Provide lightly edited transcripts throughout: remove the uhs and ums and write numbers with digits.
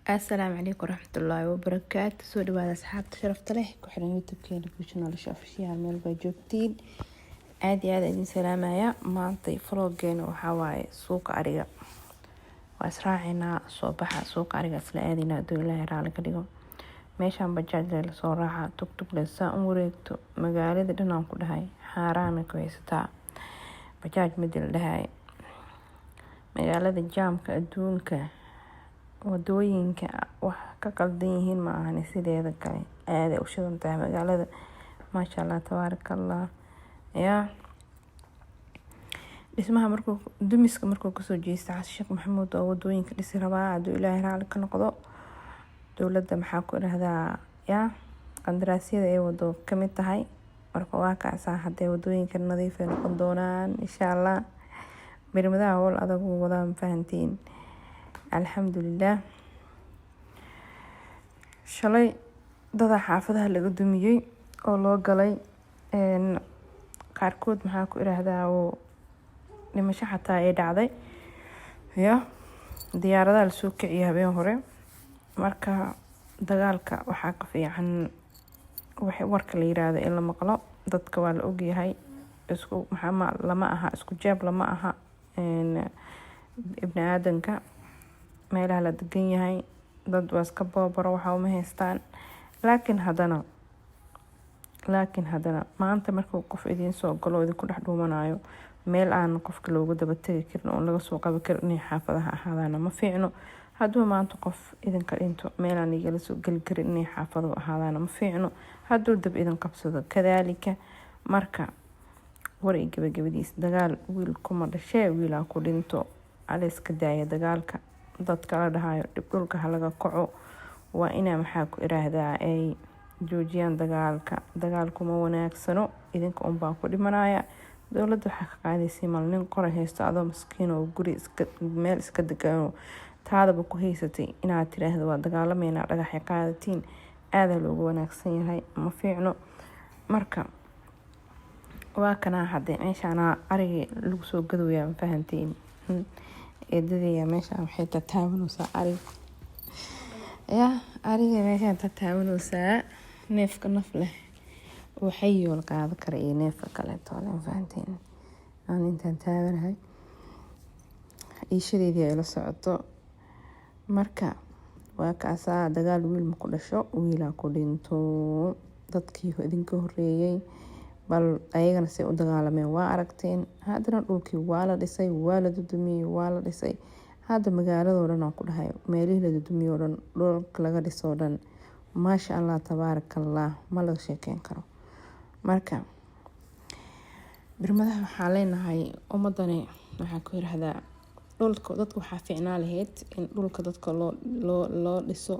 السلام عليكم ورحمة الله وبركاته. سو dhawaada asxaabta sharafta leh ku xiran youtube-keena Guusha Nolosha Official meel bay joogtiin. aad iyo aad idin salaamaya. maanta vlog-geena waxaa waaye suuqa ariga. waa israacinaa soo baxa suuqa ariga isla aadina haduu Ilaahay raali ka dhigo. meeshaan bajaaj la soo raaca tug la saa u wareegto magaalada dhanaan ku dhahay xaaraan ku haysataa bajaaj midil dhahay magaalada jaamka adduunka wadooyinka wax ka qaldan yihiin ma ahan sideeda kale aad ay u shidan tahay magaalada maasha Allah tabaarakallah ya dhismaha dumiska markuu kasoo jeesta Sheekh Maxamuud oo wadooyinka dhisi rabaa haduu Ilaahay raali ka noqdo dawladda maxaa ku dhahdaa ya qandaraasyada ay wado kamid tahay marka waa kaasa hadee wadooyinka nadiif ay noqon doonaan insha Allah mirmadaha howl adag u wadaan fahantiin alxamdulillah. shalay dada xaafadaha laga dumiyay oo loo galay qaarkood maxaa ku iraahdaa oo dhimasho xataa ay dhacday ya diyaaradaha la soo kiciyay habeen hore marka dagaalka waxaa ka fiican waxa warka la yiraahdo in la maqlo dadka waa la og yahay isku maxaa lama aha isku jeeb lama aha ibn aadanka meelaha la degan yahay dad waa iska boobaro waxa uma haystaan laakiin hadana maanta markuu qof idin soo galo idin ku dhex dhuumanayo meel aan qofka loogu daba tagi karin oo laga soo qaban karin in xaafadaha ahaadana ma fiicno hadduu maanta qof idinka dhinto meel aan igala soo gali karin in xaafado ahaadana ma fiicno hadduu dab idin qabsado kadaalika marka war ay gabagabadiis dagaal wiil kuma dhashay wiilaa ku dhinto aliska daaya dagaalka dadka la dhahayo dib dhulka halaga kaco waa ina maxaa ku iraahdaa ay joojiyaan dagaalku ma wanaagsano idinka baa ku dhimanaya dawladda waxa ka qaadaysay nin qora haysto adoo miskiin oo guri meel iska degan taadaba ku haysatay inaad tiraahdo waa dagaalameena dhagax qaadatiin aad loogu wanaagsan yahay ma fiicno marka waa kana hadee meeshaana ariga lagu soo gadooyaa fahantiin eedadaya meesha waxay tataabanaysaa ariga meesha tataabanaysaa neefka naf leh waxay yool qaada kara iyo neefka kale toolan fahantiin aan intaan taabanahay ishadeedii ay la socoto marka waa kaasa dagaal wiil ma ku dhasho wiilaa ku dhinto dadkii idinka horeeyay bal ayagana say u dagaalameen waa aragteen haddana dhulkii waa la dhisay waa la dudumiyay waa la dhisay hadda magaaladoo dhan aan ku dhahay meelihii la dudumiyay oo dhan dhulka laga dhisoo dhan maasha Allah tabaarakallah ma laga sheekeyn karo marka birmadaha waxaa leenahay ummadani waxaa ku yiraahdaa dhulka dadku waxaa fiicnaa lahayd in dhulka dadka loo dhiso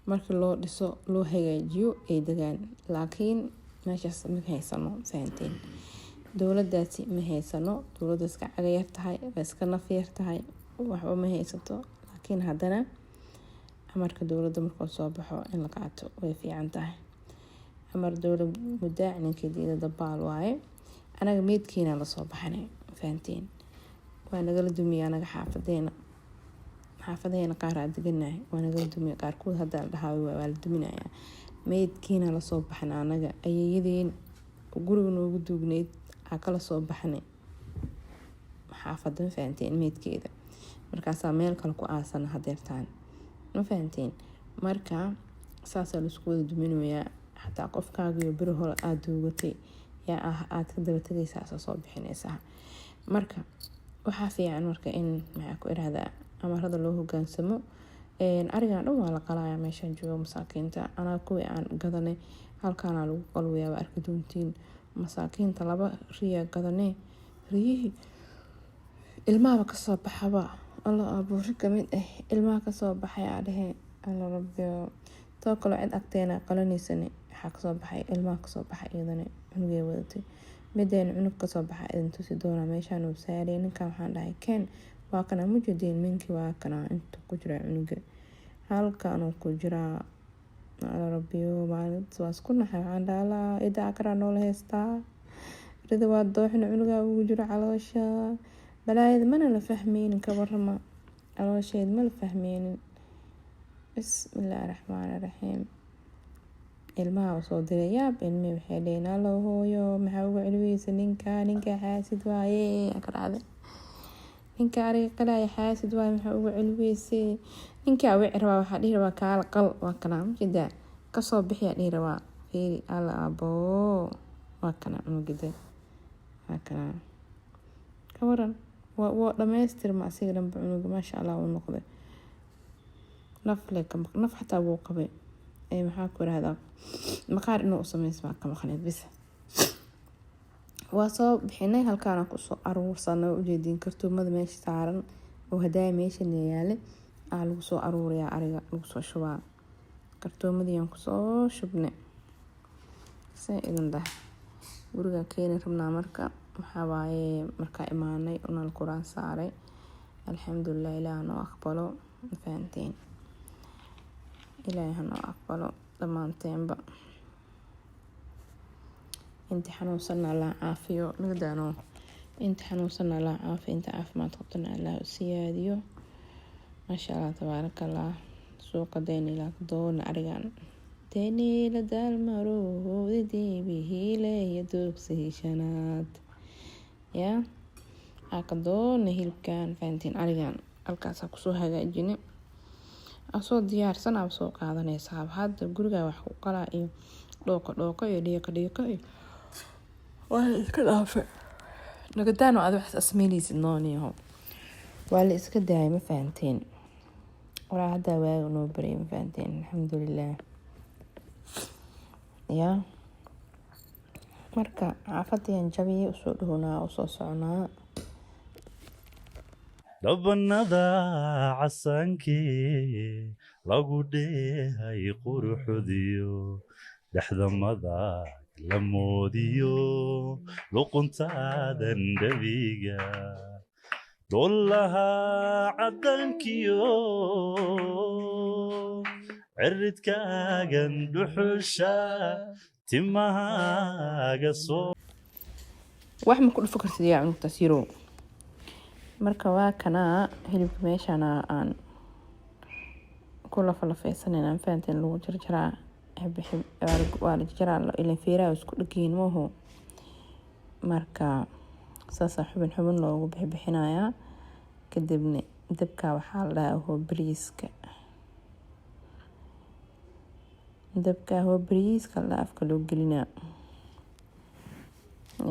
markii loo dhiso loo hagaajiyo ay degaan laakiin meeshaas ma haysano fahanteen dawladdaasi ma haysano dawladda iska cagayar tahay iska nafyar tahay waxba ma haysato laakiin haddana amarka dawladda markuu soo baxo in la qaato way fiican tahay amar dawlad mudaac ninkeedii dabaal waaye anaga meedkiina la soo baxanay fahanteen waa nagala dumiya anaga xaafadeena qaar aad deganahay waa nagala dumiya qaarkood hadda la dhahaa waa la duminaya meedkiina la soo baxna anaga ayayadeen guriga noogu duugneyd aa kala soo baxnay xaafadan fahanteen meedkeeda markaasaa meel kale ku aasan hadeertaan ma fahanteen marka saasaa la isku wada duminayaa xataa qofkaaga iyo biro hore aad duugatay yaa aad ka daba tagaysaa soo bixinaysaa marka waxaa fiican marka in maxaa ku iraahdaa amarada loo hogaansamo arigan dhan waa la qalaya meeshaan joogo masaakiinta anaa kuwii aan gadanay halkaana lagu qalwayaa waa arki doontiin masaakiinta 2 riya gadanay riyihii ilmaha ka soo baxaba Allah abuuri kamid ilmaha ka soo baxay adhe Allah rabbiyo too kale cid agteena qalanaysani waxa ka soo baxay ilmaha ka soo baxay iyadana cunugay wadatay mideen cunug ka soo baxay inta si doona meeshaan uu saaray ninkan waxaan dhahay keen waa kana mujadeen minki waa kana inta ku jira cunuga halkaan ku jira Allah rabbiyo maalinta waa isku naxay waxaan dhahaa idaa kara nool heystaa rida waa dooxna cunuga ugu jira caloosha balaayada mana la fahmeen ka warama caloosheed ma la fahmeen بسم الله الرحمن الرحيم. ilmaha soo dirayaab ilmi waxay leeyna loo hooyo maxaa ugu cilweysa ninka xaasid waaye akraade ninka ariga qalay xaasid waaye maxaa ugu cilweysay ninka wici rabaa waxa dhihi rabaa kaala qal waa kana mujida ka soo bixiya dhihi rabaa fiiri ala abo waa kana mujida waa kana ka waran waa dhameystir ma asiga dhanba cunuga maasha Allah uu noqday naf xataa wuu qabay ay maxaa ku raada maqaar inuu u sameysmaa ka maqneed bis waa soo bixinay halkaan ku soo aruursanay u jeedin kartoomada meesha saaran oo hadaa meesha yaale lagu soo aruuriyaa ariga lagu soo shubaa kartoomadii aan ku soo shubnay say idan dah guriga keenay rabnaa marka waxa waaye marka imaanay unal quraan saaray alxamdulillah ilaahay noo aqbalo faanteen ilaahay noo aqbalo dhamaanteenba inta xanuunsan Allah caafiyo nagadaano inta xanuunsan Allah caafiyo inta caafimaad qabtana Allah u siyaadiyo maasha Allah tabarakallah suuqa deynila doon arigan deynila dalmaro dibihi leeyahay shanaad ya doon hilibkan faantiin arigan halkaas ku soo hagaajinay asoo diyaarsan aan soo qaadanaysaa hadda guriga wax ku qala iyo dhooqo iyo dhiiqa iyo waa iska dhaafay nagadaano aad wax asmeynaysid nooniyo waa la iska daayay ma faanteen wala hadda waa noo baray ma faanteen alxamdulillah ya marka caafadeen jabiye u soo dhawnaa u soo soconaa dhabanada casankii lagu dheehay quruxdiyo dhaxdamada la moodiyo luquntaadan dhabiga dollaha cadankiyo ciridkaagan dhuxusha timahaaga soo wax ma ku dhufo kartid yaa cunugta siro marka waa kana hilibka meeshana aan kula falafeysanayna faanteen lagu jarjaraa waa la jarjaraa ilaa feeraha isku dhageyn mooho marka saasa xubin loogu bixinayaa kadibna dabka waxaa la dhahaa bariiska la afka loo gelinaa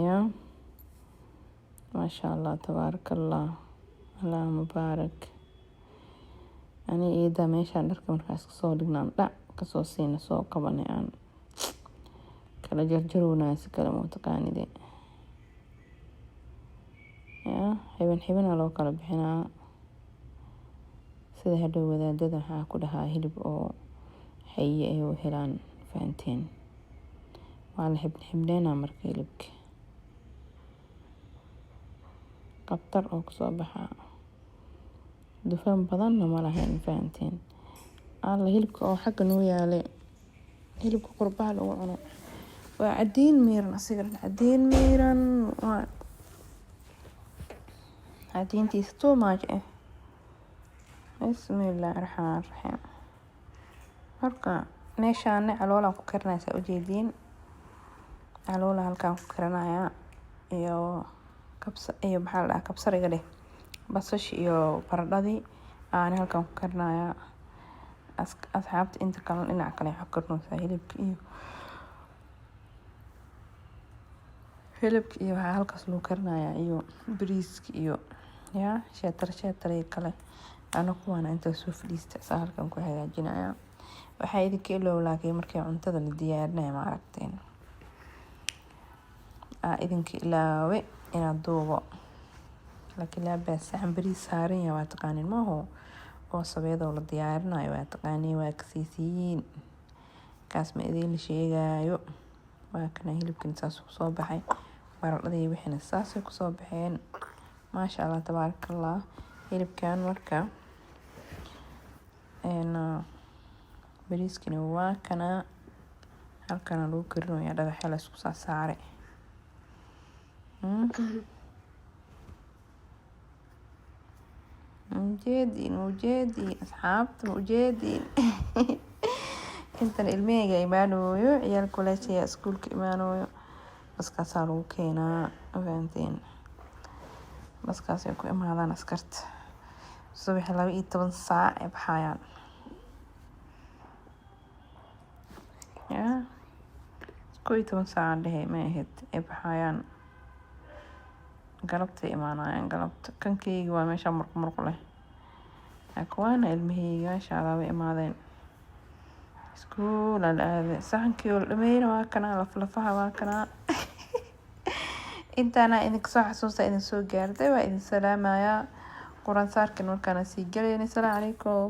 ya ما شاء الله تبارك الله اللهم بارك أنا إذا ماشي عندك مركز صور لنا لا كسوسين سو قبني أنا كلا جرجروا ناس كلا متقاني دي يا حبن على قلب هنا سيد هدو وذا دذا كلها هلب أو حي وهلان فانتين وعلى حبلنا مركيلك qabtar oo kusoo baxa dufan badanna ma lahayn faanteen alla hilibka oo xagga noo yaale hilibka qurbaha lagu cuno waa cadiin miiran asiga cadiin miiran waa cadiintiisa too much bismillaahi raxmaani raxiim marka meeshaan caloola ku karinaysa ujeediin caloola halkaan ku karinaya iyo kabsa iyo maxaa la kabsariga leh basash iyo baradhadii aan halkaan ku karnaya asxaabta inta kale dhinac kale waxa karnoosa hilibka iyo waxa halkaas lagu karnaya iyo bariiska iyo ya sheetar iyo kale ana kuwana inta soo fadhiista halkaan ku hagaajinaya waxa idinka ilowlaakay markay cuntada la diyaarinayo ma aragteen idinka ilaawe inaad duubo laakiin la baasaxan bariis saaran yahay waa taqaanin maaho oo sabeedo la diyaarinayo waa taqaanin waa kasiisiin kaas ma idin sheegayo waa kana hilibkan saas ku soo baxay baradhadii wixina saas ku soo baxeen maasha Allah tabarakallah hilibkan marka bariiskina waa kana halkan lagu karinayo dhagax la isku saaray موجودين أصحابت موجودين. intan ilmahayga imaanooyo ciyaal kulaashay iskuulka imaanooyo baskaasaa lagu keenaa ogaanteen baskaasay ku imaadaan askarta subax 12 saac ay baxayaan yaa 12 saac dhehe ma ahayd ay baxayaan galabta imaanayaan galabta kankeyga waa meesha murq leh akwaana ilmahayga meesha adaaba imaadeen iskuul aade saxankii oo dhameeyna waa kana lafaha waa kana intaana idinka soo xasuusta idin soo gaartay waa idin salaamayaa quraan saarkan markaana sii galayna. Assalaamu calaykum.